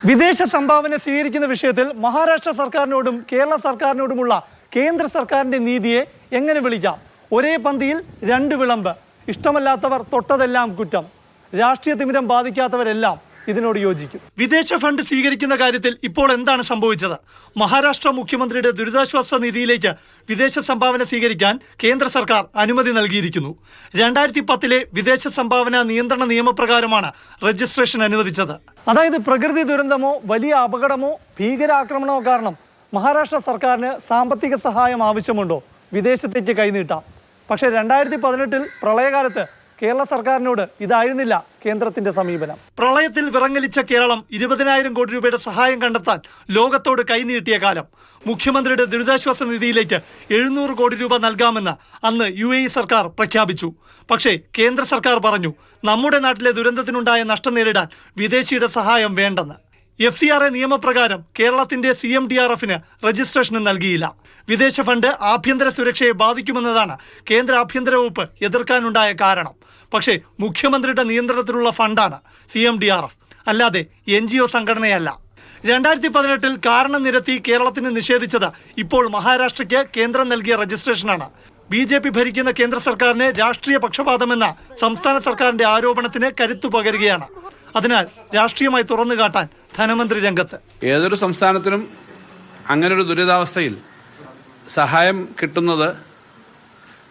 വിദേശ സംഭാവന സ്വീകരിക്കുന്ന വിഷയത്തിൽ മഹാരാഷ്ട്ര സർക്കാരിനോടും കേരള സർക്കാരിനോടുമുള്ള കേന്ദ്ര സർക്കാരിന്റെ നീതിയെ എങ്ങനെ വിളിക്കാം? ഒരേ പന്തിയിൽ രണ്ട് വിളമ്പ്. ഇഷ്ടമല്ലാത്തവർ തൊട്ടതെല്ലാം കുറ്റം. രാഷ്ട്രീയ തിമിരം ബാധിക്കാത്തവരെല്ലാം ഇതിനോട് യോജിക്കും. വിദേശ ഫണ്ട് സ്വീകരിക്കുന്ന കാര്യത്തിൽ ഇപ്പോൾ എന്താണ് സംഭവിച്ചത്? മഹാരാഷ്ട്ര മുഖ്യമന്ത്രിയുടെ ദുരിതാശ്വാസ നിധിയിലേക്ക് വിദേശ സംഭാവന സ്വീകരിക്കാൻ കേന്ദ്ര സർക്കാർ അനുമതി നൽകിയിരിക്കുന്നു. 2010 വിദേശ സംഭാവന നിയന്ത്രണ നിയമപ്രകാരമാണ് രജിസ്ട്രേഷൻ അനുവദിച്ചത്. അതായത് പ്രകൃതി ദുരന്തമോ വലിയ അപകടമോ ഭീകരാക്രമണമോ കാരണം മഹാരാഷ്ട്ര സർക്കാരിന് സാമ്പത്തിക സഹായം ആവശ്യമുണ്ടോ, വിദേശത്തേക്ക് കൈനീട്ടാം. പക്ഷേ 2018 പ്രളയകാലത്ത് കേരള സർക്കാരിനോട് ഇതായിരുന്നില്ല കേന്ദ്രത്തിന്റെ സമീപനം. പ്രളയത്തിൽ വിറങ്ങലിച്ച കേരളം 20,000 കോടി രൂപയുടെ സഹായം കണ്ടെത്താൻ ലോകത്തോട് കൈനീട്ടിയ കാലം. മുഖ്യമന്ത്രിയുടെ ദുരിതാശ്വാസ നിധിയിലേക്ക് 700 കോടി രൂപ നൽകാമെന്ന് അന്ന് UAE സർക്കാർ പ്രഖ്യാപിച്ചു. പക്ഷേ കേന്ദ്ര സർക്കാർ പറഞ്ഞു, നമ്മുടെ നാട്ടിലെ ദുരന്തത്തിനുണ്ടായ നഷ്ടം നേരിടാൻ വിദേശിയുടെ സഹായം വേണ്ടെന്ന്. FCRA നിയമപ്രകാരം കേരളത്തിന്റെ CMDRFന് രജിസ്ട്രേഷന് നൽകിയില്ല. വിദേശ ഫണ്ട് ആഭ്യന്തര സുരക്ഷയെ ബാധിക്കുമെന്നതാണ് കേന്ദ്ര ആഭ്യന്തര വകുപ്പ് എതിർക്കാനുണ്ടായ കാരണം. പക്ഷേ മുഖ്യമന്ത്രിയുടെ നിയന്ത്രണത്തിലുള്ള ഫണ്ടാണ് CMDRF, അല്ലാതെ NGO സംഘടനയല്ല. 2018 കാരണം നിരത്തി കേരളത്തിന് നിഷേധിച്ചത് ഇപ്പോൾ മഹാരാഷ്ട്രയ്ക്ക് കേന്ദ്രം നൽകിയ രജിസ്ട്രേഷനാണ്. BJP ഭരിക്കുന്ന കേന്ദ്ര സർക്കാരിന് രാഷ്ട്രീയ പക്ഷപാതമെന്ന സംസ്ഥാന സർക്കാരിന്റെ ആരോപണത്തിന് കരുത്തു പകരുകയാണ്. അതിനാൽ രാഷ്ട്രീയമായി തുറന്നു കാട്ടാൻ ധനമന്ത്രി രംഗത്ത്. ഏതൊരു സംസ്ഥാനത്തിനും അങ്ങനൊരു ദുരിതാവസ്ഥയിൽ സഹായം കിട്ടുന്നത്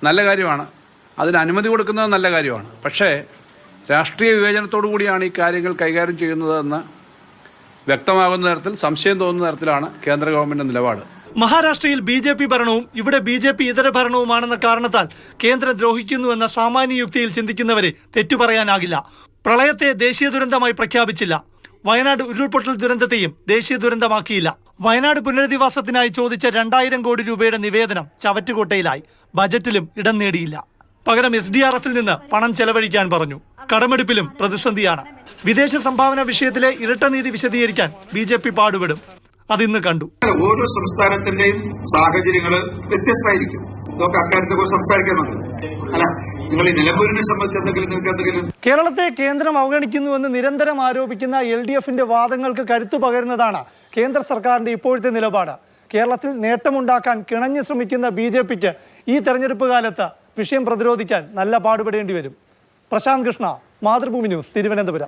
നല്ല കാര്യമാണ്, അതിന് അനുമതി കൊടുക്കുന്നത് നല്ല കാര്യമാണ്. പക്ഷേ രാഷ്ട്രീയ വിവേചനത്തോടു കൂടിയാണ് ഈ കാര്യങ്ങൾ കൈകാര്യം ചെയ്യുന്നതെന്ന് വ്യക്തമാകുന്ന തരത്തിൽ, സംശയം തോന്നുന്ന തരത്തിലാണ് കേന്ദ്ര ഗവൺമെന്റ് നിലപാട്. മഹാരാഷ്ട്രയിൽ BJP ഭരണവും ഇവിടെ BJP ഇതര ഭരണവുമാണെന്ന കാരണത്താൽ കേന്ദ്രം ദ്രോഹിക്കുന്നുവെന്ന സാമാന്യ യുക്തിയിൽ ചിന്തിക്കുന്നവരെ തെറ്റുപറയാനാകില്ല. പ്രളയത്തെ ദേശീയ ദുരന്തമായി പ്രഖ്യാപിച്ചില്ല. വയനാട് ഉരുൾപൊട്ടൽ ദുരന്തത്തെയും ദേശീയ ദുരന്തമാക്കിയില്ല. വയനാട് പുനരധിവാസത്തിനായി ചോദിച്ച 2,000 കോടി രൂപയുടെ നിവേദനം ചവറ്റുകൊട്ടയിലായി. ബജറ്റിലും ഇടം നേടിയില്ല. പകരം SDRFൽ നിന്ന് പണം ചെലവഴിക്കാൻ പറഞ്ഞു. കടമെടുപ്പിലും പ്രതിസന്ധിയാണ്. വിദേശ സംഭാവന വിഷയത്തിലെ ഇരട്ട നീതി വിശദീകരിക്കാൻ BJP പാടുപെടും. അതിന്ന് കണ്ടു. ഓരോ സംസ്ഥാനത്തിന്റെയും സാഹചര്യങ്ങൾ വ്യത്യസ്തമായിരിക്കും. നമുക്ക് അക്കാര്യത്തെ കുറിച്ച് സംസാരിക്കാനുണ്ട്. അല്ല, നിങ്ങൾ ഈ നിലമ്പൂരിനെ സംബന്ധിച്ച് എന്തെങ്കിലും കേരളത്തെ കേന്ദ്രം അവഗണിക്കുന്നുവെന്ന് നിരന്തരം ആരോപിക്കുന്ന LDFന്റെ വാദങ്ങൾക്ക് കരുത്തു പകരുന്നതാണ് കേന്ദ്ര സർക്കാരിന്റെ ഇപ്പോഴത്തെ നിലപാട്. കേരളത്തിൽ നേട്ടമുണ്ടാക്കാൻ കിണഞ്ഞു ശ്രമിക്കുന്ന BJPക്ക് ഈ തെരഞ്ഞെടുപ്പ് കാലത്ത് വിഷയം പ്രതിരോധിക്കാൻ നല്ല പാടുപെടേണ്ടി വരും. പ്രശാന്ത് കൃഷ്ണ, മാതൃഭൂമി ന്യൂസ്, തിരുവനന്തപുരം.